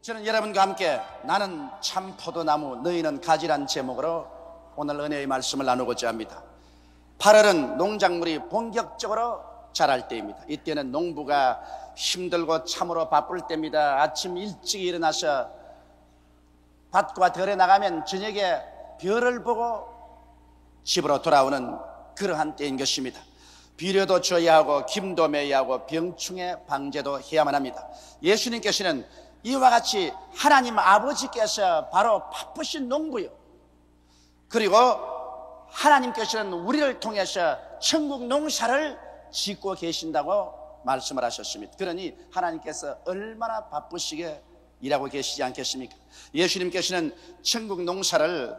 저는 여러분과 함께 나는 참 포도나무 너희는 가지란 제목으로 오늘 은혜의 말씀을 나누고자 합니다. 8월은 농작물이 본격적으로 자랄 때입니다. 이때는 농부가 힘들고 참으로 바쁠 때입니다. 아침 일찍 일어나서 밭과 덜에 나가면 저녁에 별을 보고 집으로 돌아오는 그러한 때인 것입니다. 비료도 줘야 하고 김도 매야 하고 병충해 방제도 해야만 합니다. 예수님께서는 이와 같이 하나님 아버지께서 바로 바쁘신 농부요, 그리고 하나님께서는 우리를 통해서 천국 농사를 짓고 계신다고 말씀을 하셨습니다. 그러니 하나님께서 얼마나 바쁘시게 일하고 계시지 않겠습니까? 예수님께서는 천국 농사를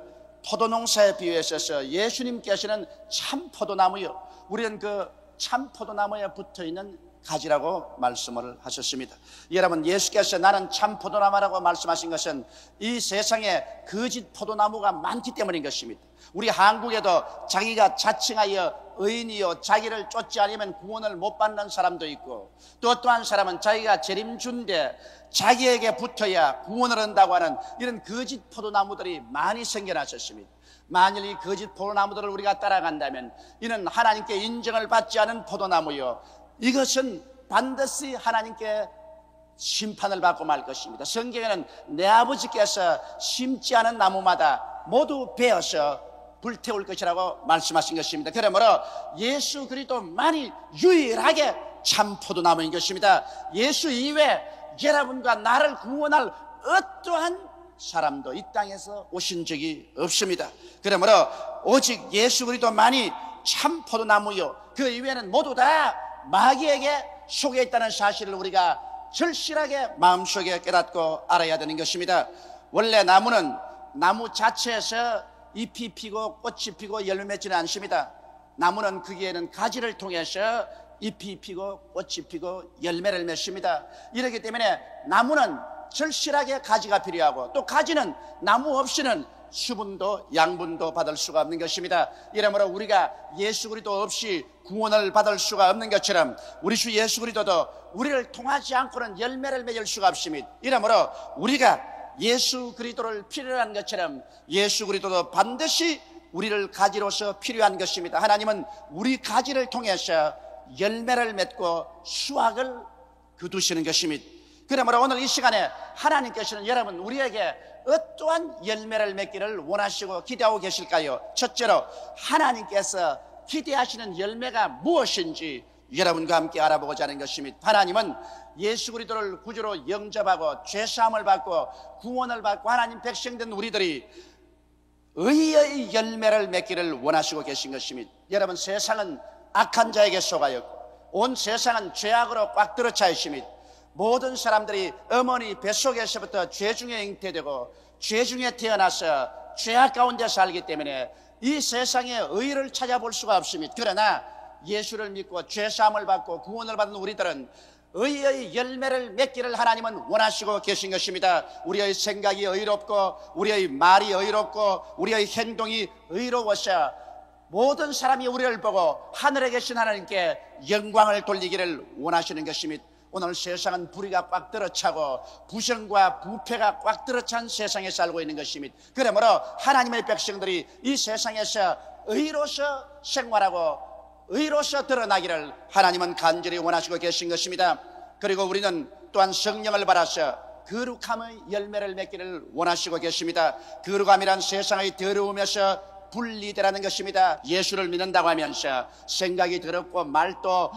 포도농사에 비유하셔서 예수님께서는 참 포도나무요, 우리는 그 참 포도나무에 붙어있는 가지라고 말씀을 하셨습니다. 여러분, 예수께서 나는 참 포도나무라고 말씀하신 것은 이 세상에 거짓 포도나무가 많기 때문인 것입니다. 우리 한국에도 자기가 자칭하여 의인이요 자기를 쫓지 않으면 구원을 못 받는 사람도 있고, 또 또한 사람은 자기가 재림준데 자기에게 붙어야 구원을 얻는다고 하는 이런 거짓 포도나무들이 많이 생겨났었습니다. 만일 이 거짓 포도나무들을 우리가 따라간다면 이는 하나님께 인정을 받지 않은 포도나무요, 이것은 반드시 하나님께 심판을 받고 말 것입니다. 성경에는 내 아버지께서 심지 않은 나무마다 모두 베어서 불태울 것이라고 말씀하신 것입니다. 그러므로 예수 그리스도만이 유일하게 참 포도나무인 것입니다. 예수 이외에 여러분과 나를 구원할 어떠한 사람도 이 땅에서 오신 적이 없습니다. 그러므로 오직 예수 그리스도만이 참 포도나무요, 그 이외에는 모두 다 마귀에게 속에 있다는 사실을 우리가 절실하게 마음속에 깨닫고 알아야 되는 것입니다. 원래 나무는 나무 자체에서 잎이 피고 꽃이 피고 열매 맺지는 않습니다. 나무는 거기에는 가지를 통해서 잎이 피고 꽃이 피고 열매를 맺습니다. 이렇기 때문에 나무는 절실하게 가지가 필요하고, 또 가지는 나무 없이는 수분도 양분도 받을 수가 없는 것입니다. 이러므로 우리가 예수 그리스도 없이 구원을 받을 수가 없는 것처럼 우리 주 예수 그리스도도 우리를 통하지 않고는 열매를 맺을 수가 없습니다. 이러므로 우리가 예수 그리스도를 필요로 한 것처럼 예수 그리스도도 반드시 우리를 가지로서 필요한 것입니다. 하나님은 우리 가지를 통해서 열매를 맺고 수확을 거두시는 것입니다. 그러므로 오늘 이 시간에 하나님께서는 여러분 우리에게 어떠한 열매를 맺기를 원하시고 기대하고 계실까요? 첫째로 하나님께서 기대하시는 열매가 무엇인지 여러분과 함께 알아보고자 하는 것입니다. 하나님은 예수 그리스도를 구주로 영접하고 죄사함을 받고 구원을 받고 하나님 백성된 우리들이 의의 열매를 맺기를 원하시고 계신 것입니다. 여러분, 세상은 악한 자에게 속하였고 온 세상은 죄악으로 꽉 들어차 있습니다. 모든 사람들이 어머니 뱃속에서부터 죄 중에 잉태되고 죄 중에 태어나서 죄악 가운데 살기 때문에 이 세상에 의를 찾아볼 수가 없습니다. 그러나 예수를 믿고 죄사함을 받고 구원을 받은 우리들은 의의 열매를 맺기를 하나님은 원하시고 계신 것입니다. 우리의 생각이 의롭고 우리의 말이 의롭고 우리의 행동이 의로워서 모든 사람이 우리를 보고 하늘에 계신 하나님께 영광을 돌리기를 원하시는 것입니다. 오늘 세상은 불의가 꽉 들어차고 부정과 부패가 꽉 들어찬 세상에 살고 있는 것입니다. 그러므로 하나님의 백성들이 이 세상에서 의로서 생활하고 의로서 드러나기를 하나님은 간절히 원하시고 계신 것입니다. 그리고 우리는 또한 성령을 받아서 거룩함의 열매를 맺기를 원하시고 계십니다. 거룩함이란 세상의 더러움에서 분리되라는 것입니다. 예수를 믿는다고 하면서 생각이 더럽고 말도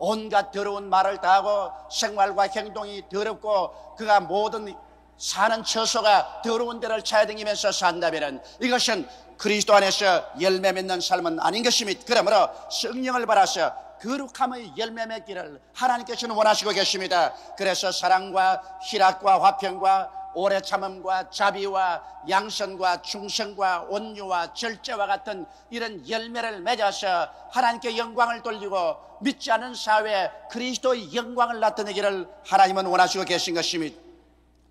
온갖 더러운 말을 다 하고 생활과 행동이 더럽고 그가 모든 사는 처소가 더러운 데를 찾아다니면서 산다면 이것은 그리스도 안에서 열매 맺는 삶은 아닌 것입니다. 그러므로 성령을 받아서 거룩함의 열매 맺기를 하나님께서는 원하시고 계십니다. 그래서 사랑과 희락과 화평과 오래 참음과 자비와 양선과 충성과 온유와 절제와 같은 이런 열매를 맺어서 하나님께 영광을 돌리고 믿지 않은 사회에 그리스도의 영광을 나타내기를 하나님은 원하시고 계신 것입니다.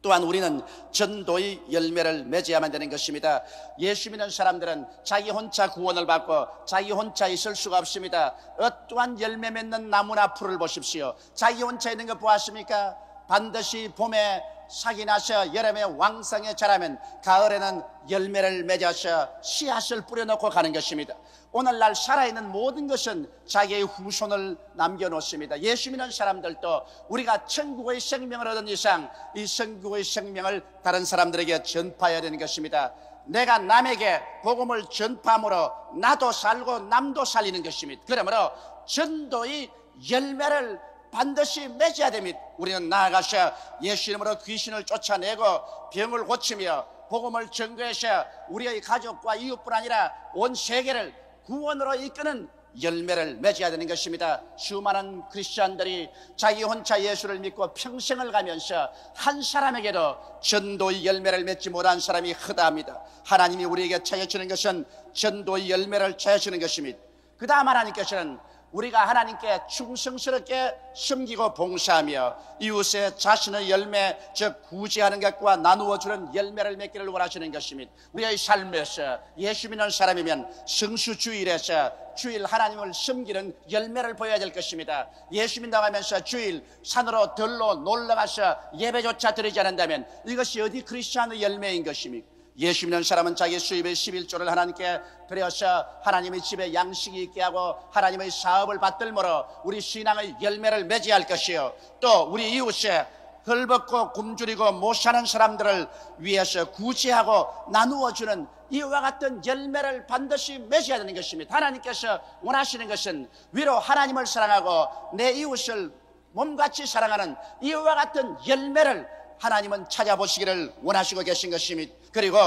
또한 우리는 전도의 열매를 맺어야만 되는 것입니다. 예수 믿는 사람들은 자기 혼자 구원을 받고 자기 혼자 있을 수가 없습니다. 어떠한 열매 맺는 나무나 풀을 보십시오. 자기 혼자 있는 거 보았습니까? 반드시 봄에 싹이 나서 여름에 왕성히 자라면 가을에는 열매를 맺어서 씨앗을 뿌려놓고 가는 것입니다. 오늘날 살아있는 모든 것은 자기의 후손을 남겨놓습니다. 예수 믿는 사람들도 우리가 천국의 생명을 얻은 이상 이 천국의 생명을 다른 사람들에게 전파해야 되는 것입니다. 내가 남에게 복음을 전파함으로 나도 살고 남도 살리는 것입니다. 그러므로 전도의 열매를 반드시 맺어야 됩니다. 우리는 나아가서 예수 이름으로 귀신을 쫓아내고 병을 고치며 복음을 전거해서 우리의 가족과 이웃뿐 아니라 온 세계를 구원으로 이끄는 열매를 맺어야 되는 것입니다. 수많은 크리스찬들이 자기 혼자 예수를 믿고 평생을 가면서 한 사람에게도 전도의 열매를 맺지 못한 사람이 허다합니다. 하나님이 우리에게 찾아주는 것은 전도의 열매를 찾아주는 것입니다. 그 다음 하나님께서는 우리가 하나님께 충성스럽게 섬기고 봉사하며 이웃의 자신의 열매, 즉 구제하는 것과 나누어주는 열매를 맺기를 원하시는 것입니다. 우리의 삶에서 예수 믿는 사람이면 성수주일에서 주일 하나님을 섬기는 열매를 보여야 될 것입니다. 예수 믿는다고 하면서 주일 산으로 들로 놀러가서 예배조차 드리지 않는다면 이것이 어디 크리스찬의 열매인 것입니까? 예수 믿는 사람은 자기 수입의 11조를 하나님께 드려서 하나님의 집에 양식이 있게 하고 하나님의 사업을 받들므로 우리 신앙의 열매를 맺어야 할 것이요, 또 우리 이웃에 헐벗고 굶주리고 못 사는 사람들을 위해서 구제하고 나누어주는 이와 같은 열매를 반드시 맺어야 되는 것입니다. 하나님께서 원하시는 것은 위로 하나님을 사랑하고 내 이웃을 몸같이 사랑하는 이와 같은 열매를 하나님은 찾아보시기를 원하시고 계신 것입니다. 그리고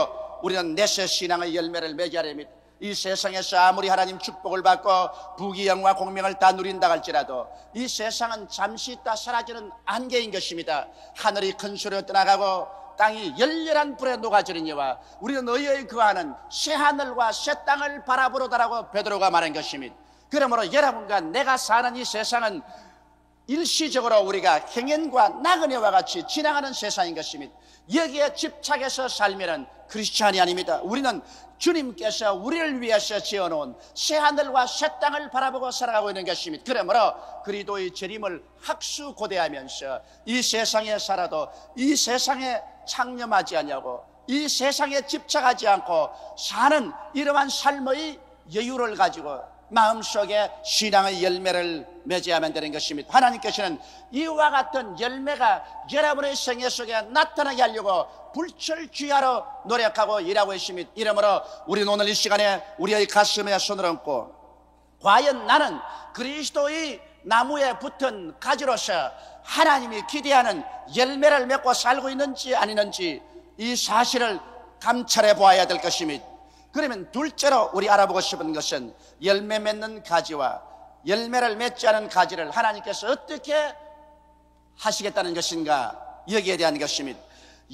우리는 내세 신앙의 열매를 맺어야 됩니다. 이 세상에서 아무리 하나님 축복을 받고 부귀영화 공명을 다 누린다 할지라도 이 세상은 잠시 있다 사라지는 안개인 것입니다. 하늘이 큰 소리로 떠나가고 땅이 열렬한 불에 녹아지느니와 우리는 의의 거하는 새 하늘과 새 땅을 바라보로다라고 베드로가 말한 것입니다. 그러므로 여러분과 내가 사는 이 세상은 일시적으로 우리가 행연과 나그네와 같이 지나가는 세상인 것입니다. 여기에 집착해서 살면은 크리스찬이 아닙니다. 우리는 주님께서 우리를 위해서 지어놓은 새 하늘과 새 땅을 바라보고 살아가고 있는 것입니다. 그러므로 그리스도의 재림을 학수고대하면서 이 세상에 살아도 이 세상에 창념하지 않냐고, 이 세상에 집착하지 않고 사는 이러한 삶의 여유를 가지고 마음속에 신앙의 열매를 맺어야만 되는 것입니다. 하나님께서는 이와 같은 열매가 여러분의 생애 속에 나타나게 하려고 불철주야로 노력하고 일하고 있습니다. 이러므로 우리는 오늘 이 시간에 우리의 가슴에 손을 얹고 과연 나는 그리스도의 나무에 붙은 가지로서 하나님이 기대하는 열매를 맺고 살고 있는지 아니는지 이 사실을 감찰해 보아야 될 것입니다. 그러면 둘째로 우리 알아보고 싶은 것은 열매 맺는 가지와 열매를 맺지 않은 가지를 하나님께서 어떻게 하시겠다는 것인가, 여기에 대한 것입니다.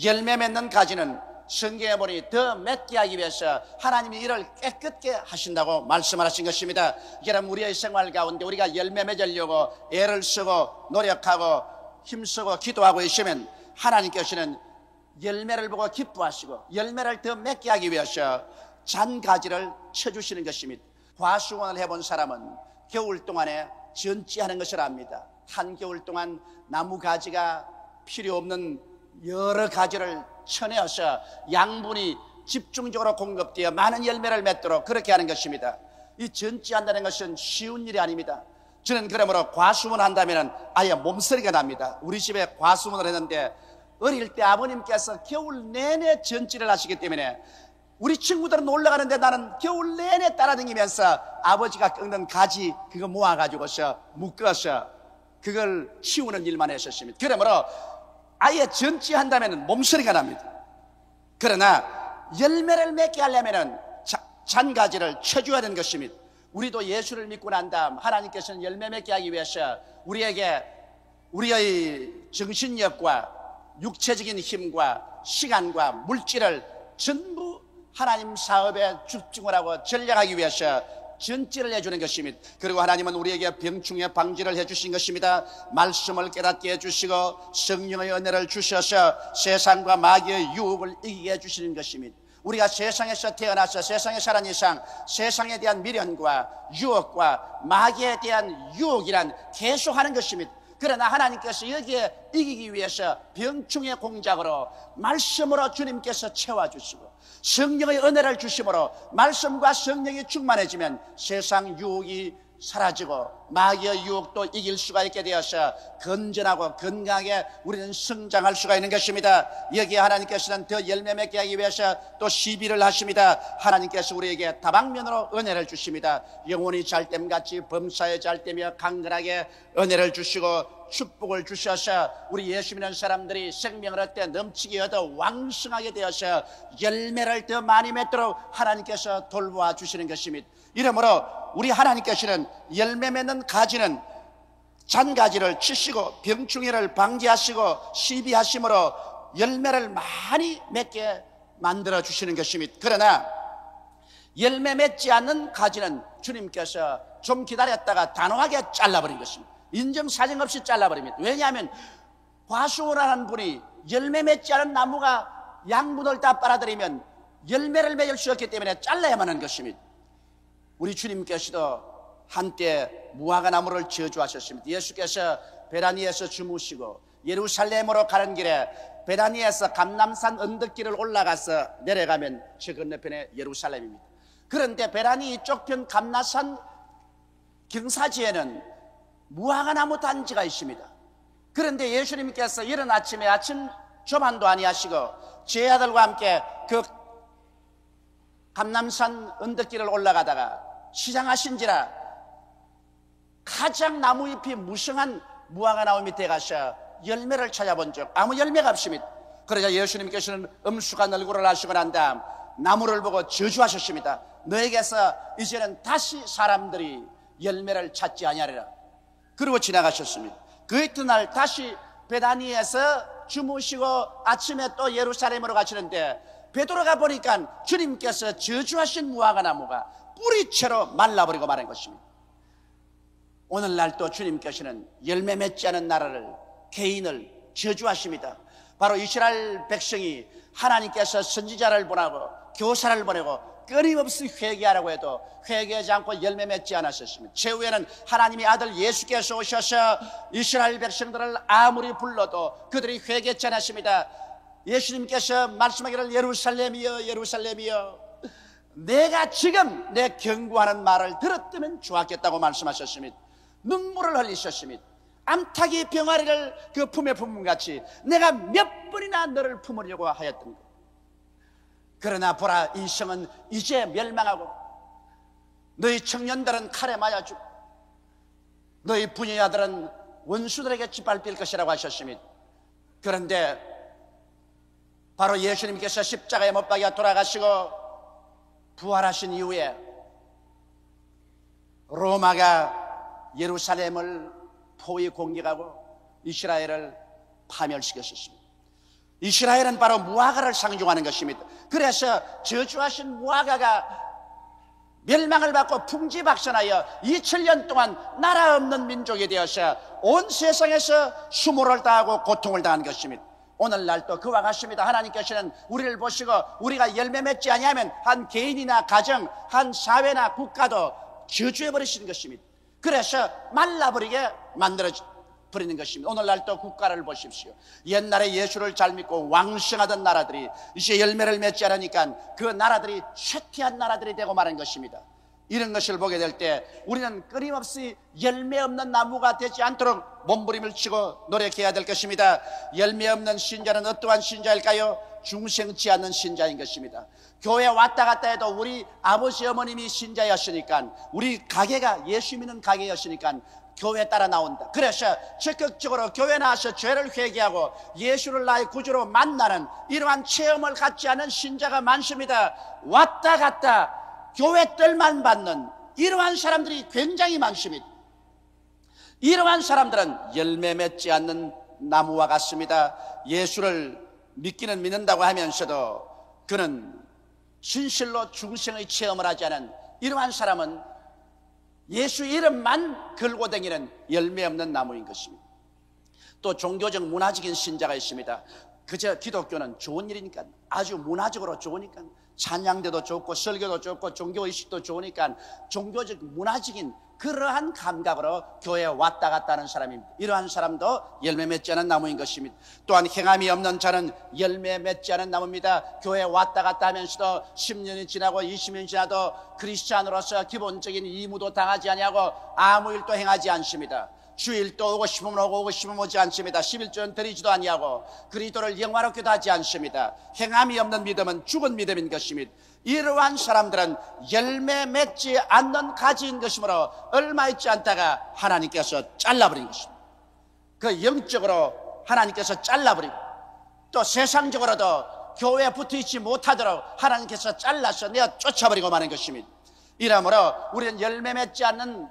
열매 맺는 가지는 성경에 보니 더 맺게 하기 위해서 하나님이 이를 깨끗게 하신다고 말씀을 하신 것입니다. 여러분, 우리의 생활 가운데 우리가 열매 맺으려고 애를 쓰고 노력하고 힘쓰고 기도하고 있으면 하나님께서는 열매를 보고 기뻐하시고 열매를 더 맺게 하기 위해서 잔 가지를 쳐주시는 것입니다. 과수원을 해본 사람은 겨울 동안에 전지하는 것을 압니다. 한겨울 동안 나무 가지가 필요 없는 여러 가지를 쳐내어서 양분이 집중적으로 공급되어 많은 열매를 맺도록 그렇게 하는 것입니다. 이 전지한다는 것은 쉬운 일이 아닙니다. 저는 그러므로 과수원 한다면 아예 몸서리가 납니다. 우리 집에 과수원을 했는데 어릴 때 아버님께서 겨울 내내 전지를 하시기 때문에 우리 친구들은 올라가는데 나는 겨울 내내 따라다니면서 아버지가 꺾는 가지 그거 모아가지고서 묶어서 그걸 치우는 일만 했었습니다. 그러므로 아예 전지한다면 몸서리가 납니다. 그러나 열매를 맺게 하려면 잔가지를 쳐줘야 되는 것입니다. 우리도 예수를 믿고 난 다음 하나님께서는 열매 맺게 하기 위해서 우리에게 우리의 정신력과 육체적인 힘과 시간과 물질을 전부 하나님 사업에 집중을 하고 전략하기 위해서 전지를 해주는 것입니다. 그리고 하나님은 우리에게 병충해 방지를 해주신 것입니다. 말씀을 깨닫게 해주시고 성령의 은혜를 주셔서 세상과 마귀의 유혹을 이기게 해주시는 것입니다. 우리가 세상에서 태어나서 세상에 살은 이상 세상에 대한 미련과 유혹과 마귀에 대한 유혹이란 계속하는 것입니다. 그러나 하나님께서 여기에 이기기 위해서 병충의 공작으로 말씀으로 주님께서 채워주시고 성령의 은혜를 주심으로 말씀과 성령이 충만해지면 세상 유혹이 사라지고 마귀의 유혹도 이길 수가 있게 되어서 건전하고 건강하게 우리는 성장할 수가 있는 것입니다. 여기에 하나님께서는 더 열매 맺게 하기 위해서 또 시비를 하십니다. 하나님께서 우리에게 다방면으로 은혜를 주십니다. 영혼이 잘됨같이 범사에 잘되며 강건하게 은혜를 주시고 축복을 주셔서 우리 예수 믿는 사람들이 생명을 얻되 넘치게 얻어 왕성하게 되어서 열매를 더 많이 맺도록 하나님께서 돌보아 주시는 것입니다. 이러므로 우리 하나님께서는 열매 맺는 가지는 잔가지를 치시고 병충해를 방지하시고 시비하심으로 열매를 많이 맺게 만들어 주시는 것입니다. 그러나 열매 맺지 않는 가지는 주님께서 좀 기다렸다가 단호하게 잘라버린 것입니다. 인정사정 없이 잘라버립니다. 왜냐하면 과수원하는 분이 열매 맺지 않은 나무가 양분을 다 빨아들이면 열매를 맺을 수 없기 때문에 잘라야만 하는 것입니다. 우리 주님께서도 한때 무화과 나무를 저주하셨습니다. 예수께서 베다니에서 주무시고 예루살렘으로 가는 길에 베다니에서 감람산 언덕길을 올라가서 내려가면 저 건너편에 예루살렘입니다. 그런데 베다니 이쪽 편 감람산 경사지에는 무화과 나무 단지가 있습니다. 그런데 예수님께서 이른 아침에 아침 조반도 아니하시고 제 아들과 함께 그 감람산 언덕길을 올라가다가 시장하신지라 가장 나무잎이 무성한 무화과 나무 밑에 가서 열매를 찾아본 적 아무 열매가 없습니다. 그러자 예수님께서는 엄숙한 얼굴을 하시고 난 다음 나무를 보고 저주하셨습니다. 너에게서 이제는 다시 사람들이 열매를 찾지 아니하리라. 그리고 지나가셨습니다. 그 이튿날 다시 베다니에서 주무시고 아침에 또 예루살렘으로 가시는데 베드로가 보니까 주님께서 저주하신 무화과 나무가 뿌리채로 말라버리고 마는 것입니다. 오늘날 또 주님께서는 열매 맺지 않은 나라를 개인을 저주하십니다. 바로 이스라엘 백성이 하나님께서 선지자를 보내고 교사를 보내고 끊임없이 회개하라고 해도 회개하지 않고 열매 맺지 않았었습니다. 최후에는 하나님의 아들 예수께서 오셔서 이스라엘 백성들을 아무리 불러도 그들이 회개하지 않았습니다. 예수님께서 말씀하기를 예루살렘이여 예루살렘이여 내가 지금 내 경고하는 말을 들었다면 좋았겠다고 말씀하셨습니다. 눈물을 흘리셨습니다. 암탉이 병아리를 그 품에 품은 같이 내가 몇 번이나 너를 품으려고 하였던 것. 그러나 보라 이 성은 이제 멸망하고 너희 청년들은 칼에 맞아 죽고 너희 부녀자들은 원수들에게 짓밟힐 것이라고 하셨습니다. 그런데 바로 예수님께서 십자가에 못 박혀 돌아가시고 부활하신 이후에 로마가 예루살렘을 포위 공격하고 이스라엘을 파멸시켰습니다. 이스라엘은 바로 무화과를 상징하는 것입니다. 그래서 저주하신 무화과가 멸망을 받고 풍지박산하여 2000년 동안 나라 없는 민족이 되어서 온 세상에서 수모를 당하고 고통을 당한 것입니다. 오늘날도 그와 같습니다. 하나님께서는 우리를 보시고 우리가 열매 맺지 아니하면 한 개인이나 가정, 한 사회나 국가도 저주해버리시는 것입니다. 그래서 말라버리게 만들어버리는 것입니다. 오늘날도 국가를 보십시오. 옛날에 예수를 잘 믿고 왕성하던 나라들이 이제 열매를 맺지 않으니까 그 나라들이 쇠퇴한 나라들이 되고 마는 것입니다. 이런 것을 보게 될 때 우리는 끊임없이 열매 없는 나무가 되지 않도록 몸부림을 치고 노력해야 될 것입니다. 열매 없는 신자는 어떠한 신자일까요? 중생치 않는 신자인 것입니다. 교회 왔다 갔다 해도 우리 아버지 어머님이 신자였으니까 우리 가게가 예수 믿는 가게였으니까 교회 따라 나온다. 그래서 적극적으로 교회 나와서 죄를 회개하고 예수를 나의 구주로 만나는 이러한 체험을 갖지 않은 신자가 많습니다. 왔다 갔다 교회 뜰만 받는 이러한 사람들이 굉장히 많습니다. 이러한 사람들은 열매 맺지 않는 나무와 같습니다. 예수를 믿기는 믿는다고 하면서도 그는 진실로 중생의 체험을 하지 않은 이러한 사람은 예수 이름만 걸고 다니는 열매 없는 나무인 것입니다. 또 종교적 문화적인 신자가 있습니다. 그저 기독교는 좋은 일이니까 아주 문화적으로 좋으니까 찬양대도 좋고 설교도 좋고 종교의식도 좋으니까 종교적 문화적인 그러한 감각으로 교회에 왔다 갔다 하는 사람입니다. 이러한 사람도 열매 맺지 않은 나무인 것입니다. 또한 행함이 없는 자는 열매 맺지 않은 나무입니다. 교회에 왔다 갔다 하면서도 10년이 지나고 20년이 지나도 크리스찬으로서 기본적인 의무도 당하지 아니하고 아무 일도 행하지 않습니다. 주일도 오고 싶으면 오고 오고 싶으면 오지 않습니다. 11조는 드리지도 아니하고 그리스도를 영화롭게도 하지 않습니다. 행함이 없는 믿음은 죽은 믿음인 것입니다. 이러한 사람들은 열매 맺지 않는 가지인 것이므로 얼마 있지 않다가 하나님께서 잘라버린 것입니다. 그 영적으로 하나님께서 잘라버리고 또 세상적으로도 교회에 붙어있지 못하도록 하나님께서 잘라서 내어 쫓아버리고 마는 것입니다. 이러므로 우리는 열매 맺지 않는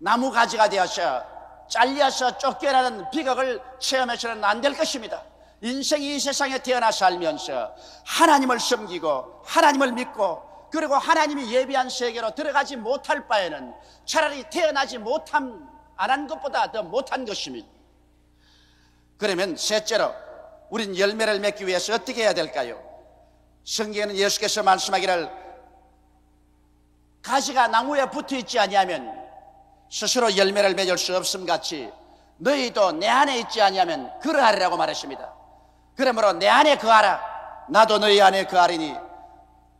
나무가지가 되어서 잘려서 쫓겨나는 비극을 체험해서는 안 될 것입니다. 인생이 이 세상에 태어나 살면서 하나님을 섬기고 하나님을 믿고 그리고 하나님이 예비한 세계로 들어가지 못할 바에는 차라리 태어나지 안 한 것보다 더 못한 것입니다. 그러면 셋째로 우린 열매를 맺기 위해서 어떻게 해야 될까요? 성경에는 예수께서 말씀하기를 가지가 나무에 붙어있지 아니하면 스스로 열매를 맺을 수 없음 같이 너희도 내 안에 있지 아니하면 그러하리라고 말했습니다. 그러므로 내 안에 거하라. 나도 너희 안에 거하리니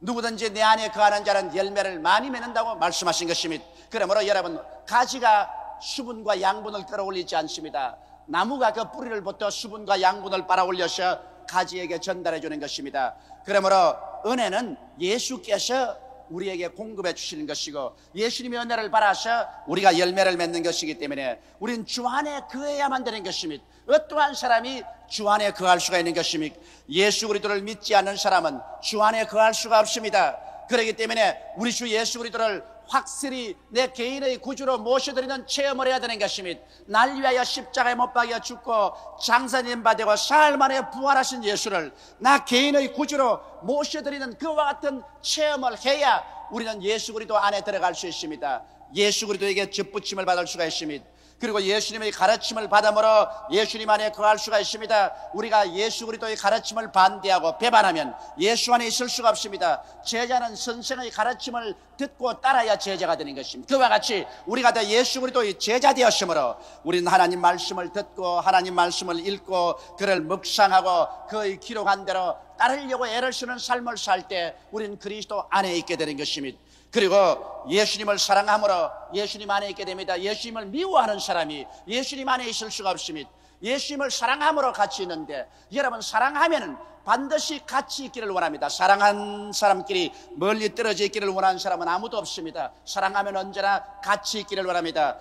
누구든지 내 안에 거하는 자는 열매를 많이 맺는다고 말씀하신 것입니다. 그러므로 여러분, 가지가 수분과 양분을 끌어올리지 않습니다. 나무가 그 뿌리를 부터 수분과 양분을 빨아올려서 가지에게 전달해 주는 것입니다. 그러므로 은혜는 예수께서 우리에게 공급해 주시는 것이고 예수님의 은혜를 받아서 우리가 열매를 맺는 것이기 때문에 우린 주 안에 거해야만 되는 것입니다. 어떠한 사람이 주 안에 거할 수가 있는 것입니까? 예수 그리스도를 믿지 않는 사람은 주 안에 거할 수가 없습니다. 그렇기 때문에 우리 주 예수 그리스도를 확실히 내 개인의 구주로 모셔드리는 체험을 해야 되는 것입니다. 날 위하여 십자가에 못 박여 죽고 장사님 받고 사흘 만에 부활하신 예수를 나 개인의 구주로 모셔드리는 그와 같은 체험을 해야 우리는 예수 그리스도 안에 들어갈 수 있습니다. 예수 그리스도에게 접붙임을 받을 수가 있습니다. 그리고 예수님의 가르침을 받음으로 예수님 안에 거할 수가 있습니다. 우리가 예수 그리스도의 가르침을 반대하고 배반하면 예수 안에 있을 수가 없습니다. 제자는 선생의 가르침을 듣고 따라야 제자가 되는 것입니다. 그와 같이 우리가 다 예수 그리스도의 제자 되었으므로 우리는 하나님 말씀을 듣고 하나님 말씀을 읽고 그를 묵상하고 그의 기록한 대로 따르려고 애를 쓰는 삶을 살 때 우리는 그리스도 안에 있게 되는 것입니다. 그리고 예수님을 사랑함으로 예수님 안에 있게 됩니다. 예수님을 미워하는 사람이 예수님 안에 있을 수가 없습니다. 예수님을 사랑함으로 같이 있는데 여러분, 사랑하면은 반드시 같이 있기를 원합니다. 사랑한 사람끼리 멀리 떨어져 있기를 원하는 사람은 아무도 없습니다. 사랑하면 언제나 같이 있기를 원합니다.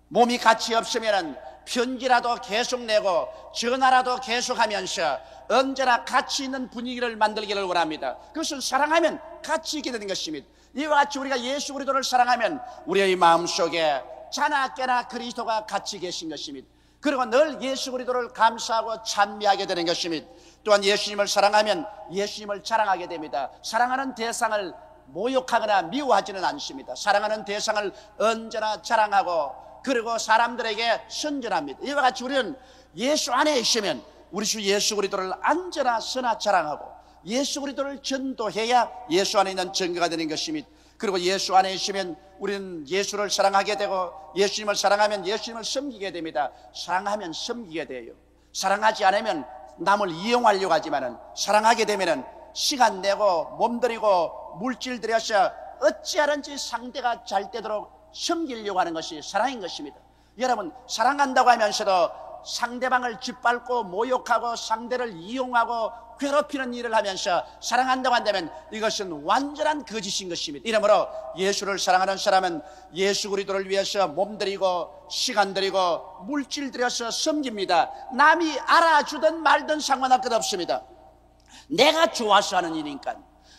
몸이 같이 없으면은 편지라도 계속 내고 전화라도 계속하면서 언제나 같이 있는 분위기를 만들기를 원합니다. 그것은 사랑하면 같이 있게 되는 것입니다. 이와 같이 우리가 예수 그리스도를 사랑하면 우리의 마음속에 자나 깨나 그리스도가 같이 계신 것입니다. 그리고 늘 예수 그리스도를 감사하고 찬미하게 되는 것입니다. 또한 예수님을 사랑하면 예수님을 자랑하게 됩니다. 사랑하는 대상을 모욕하거나 미워하지는 않습니다. 사랑하는 대상을 언제나 자랑하고 그리고 사람들에게 선전합니다. 이와 같이 우리는 예수 안에 있으면 우리 주 예수 그리스도를 언제나 선하 자랑하고 예수 그리스도를 전도해야 예수 안에 있는 증거가 되는 것입니다. 그리고 예수 안에 있으면 우리는 예수를 사랑하게 되고 예수님을 사랑하면 예수님을 섬기게 됩니다. 사랑하면 섬기게 돼요. 사랑하지 않으면 남을 이용하려고 하지만은 사랑하게 되면은 시간 내고 몸들이고 물질 들여서 어찌하든지 상대가 잘 되도록 섬기려고 하는 것이 사랑인 것입니다. 여러분, 사랑한다고 하면서도 상대방을 짓밟고 모욕하고 상대를 이용하고 괴롭히는 일을 하면서 사랑한다고 한다면 이것은 완전한 거짓인 것입니다. 이러므로 예수를 사랑하는 사람은 예수 그리스도를 위해서 몸들이고 시간 들이고 물질 들여서 섬깁니다. 남이 알아주든 말든 상관할 것 없습니다. 내가 좋아서 하는 일이니까,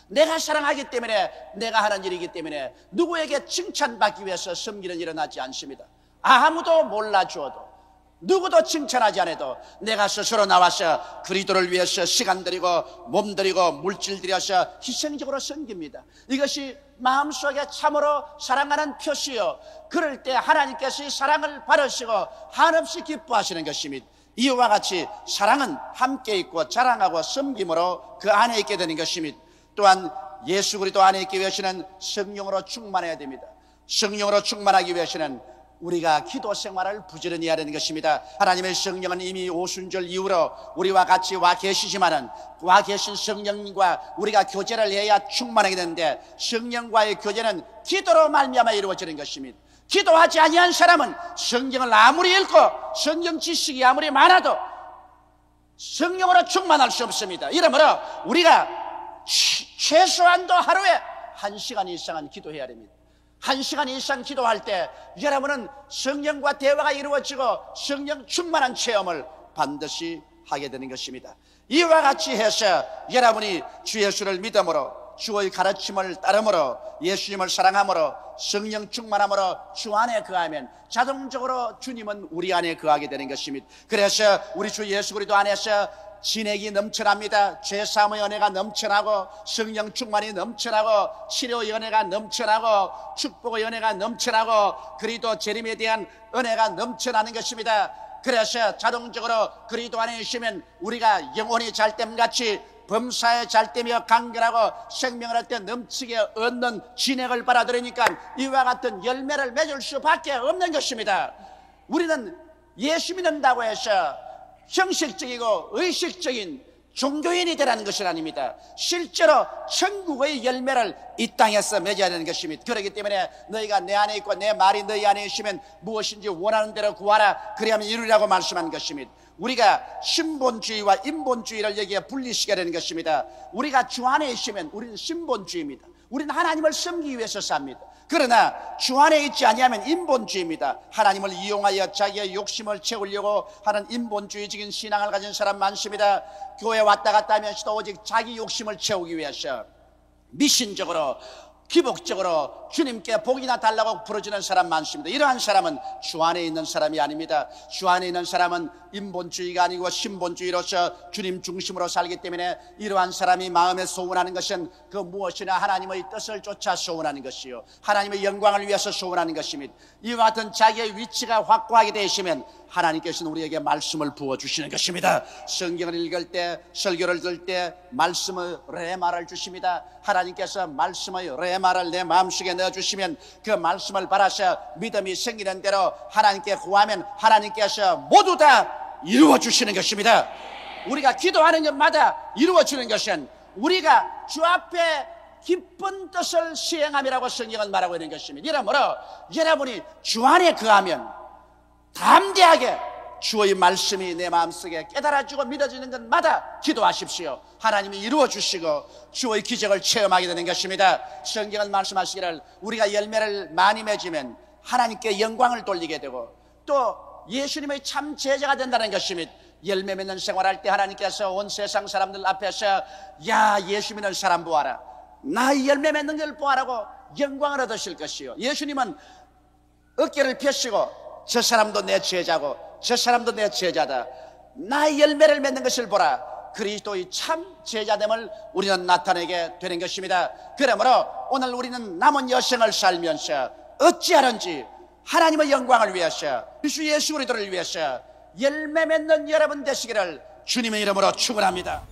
내가 사랑하기 때문에 내가 하는 일이기 때문에 누구에게 칭찬받기 위해서 섬기는 일은 하지 않습니다. 아무도 몰라주어도 누구도 칭찬하지 않아도 내가 스스로 나와서 그리스도를 위해서 시간 들이고 몸 들이고 물질 들여서 희생적으로 섬깁니다. 이것이 마음속에 참으로 사랑하는 표시요, 그럴 때 하나님께서 이 사랑을 받으시고 한없이 기뻐하시는 것입니다. 이와 같이 사랑은 함께 있고 자랑하고 섬김으로 그 안에 있게 되는 것입니다. 또한 예수 그리스도 안에 있기 위해서는 성령으로 충만해야 됩니다. 성령으로 충만하기 위해서는 우리가 기도 생활을 부지런히 해야 되는 것입니다. 하나님의 성령은 이미 오순절 이후로 우리와 같이 와 계시지만은 와 계신 성령님과 우리가 교제를 해야 충만하게 되는데, 성령과의 교제는 기도로 말미암아 이루어지는 것입니다. 기도하지 아니한 사람은 성경을 아무리 읽고 성경 지식이 아무리 많아도 성령으로 충만할 수 없습니다. 이러므로 우리가 최소한도 하루에 1시간 이상은 기도해야 됩니다. 1시간 이상 기도할 때 여러분은 성령과 대화가 이루어지고 성령 충만한 체험을 반드시 하게 되는 것입니다. 이와 같이 해서 여러분이 주 예수를 믿음으로, 주의 가르침을 따름으로, 예수님을 사랑함으로, 성령 충만함으로 주 안에 거하면 자동적으로 주님은 우리 안에 거하게 되는 것입니다. 그래서 우리 주 예수 그리스도 안에서 진액이 넘쳐납니다. 죄사함의 은혜가 넘쳐나고, 성령 충만이 넘쳐나고, 치료의 은혜가 넘쳐나고, 축복의 은혜가 넘쳐나고, 그리스도 재림에 대한 은혜가 넘쳐나는 것입니다. 그래서 자동적으로 그리스도 안에 있으면 우리가 영혼이 잘됨같이 범사에 잘되며 간결하고 생명을 할 때 넘치게 얻는 진액을 받아들이니까 이와 같은 열매를 맺을 수밖에 없는 것입니다. 우리는 예수 믿는다고 해서 형식적이고 의식적인 종교인이 되라는 것은 아닙니다. 실제로 천국의 열매를 이 땅에서 맺어야 되는 것입니다. 그렇기 때문에 너희가 내 안에 있고 내 말이 너희 안에 있으면 무엇인지 원하는 대로 구하라, 그리하면 이루리라고 말씀한 것입니다. 우리가 신본주의와 인본주의를 여기에 분리시켜야 되는 것입니다. 우리가 주 안에 있으면 우리는 신본주의입니다. 우리는 하나님을 섬기기 위해서 삽니다. 그러나 주 안에 있지 아니하면 인본주의입니다. 하나님을 이용하여 자기의 욕심을 채우려고 하는 인본주의적인 신앙을 가진 사람 많습니다. 교회 왔다 갔다 하면서도 오직 자기 욕심을 채우기 위해서 미신적으로, 기복적으로 주님께 복이나 달라고 부르짖는 사람 많습니다. 이러한 사람은 주 안에 있는 사람이 아닙니다. 주 안에 있는 사람은 인본주의가 아니고 신본주의로서 주님 중심으로 살기 때문에 이러한 사람이 마음에 소원하는 것은 그 무엇이나 하나님의 뜻을 쫓아 소원하는 것이요, 하나님의 영광을 위해서 소원하는 것입니다. 이와 같은 자기의 위치가 확고하게 되시면 하나님께서는 우리에게 말씀을 부어주시는 것입니다. 성경을 읽을 때, 설교를 들을 때 말씀의 레마를 주십니다. 하나님께서 말씀의 레마를 내 마음속에 넣어주시면 그 말씀을 받아서 믿음이 생기는 대로 하나님께 구하면 하나님께서 모두 다 이루어주시는 것입니다. 우리가 기도하는 것마다 이루어지는 것은 우리가 주 앞에 기쁜 뜻을 시행함이라고 성경은 말하고 있는 것입니다. 이러므로 여러분이 주 안에 거하면 담대하게 주의 말씀이 내 마음속에 깨달아지고 믿어지는 것마다 기도하십시오. 하나님이 이루어주시고 주의 기적을 체험하게 되는 것입니다. 성경은 말씀하시기를 우리가 열매를 많이 맺으면 하나님께 영광을 돌리게 되고 또 예수님의 참 제자가 된다는 것입니다. 열매 맺는 생활할 때 하나님께서 온 세상 사람들 앞에서 야, 예수 믿는 사람 보아라, 나 열매 맺는 걸 보아라고 영광을 얻으실 것이요, 예수님은 어깨를 펴시고 저 사람도 내 제자고 저 사람도 내 제자다, 나의 열매를 맺는 것을 보라, 그리스도의 참 제자됨을 우리는 나타내게 되는 것입니다. 그러므로 오늘 우리는 남은 여생을 살면서 어찌하는지 하나님의 영광을 위해서, 주 예수 그리스도를 위해서 열매 맺는 여러분 되시기를 주님의 이름으로 축원합니다.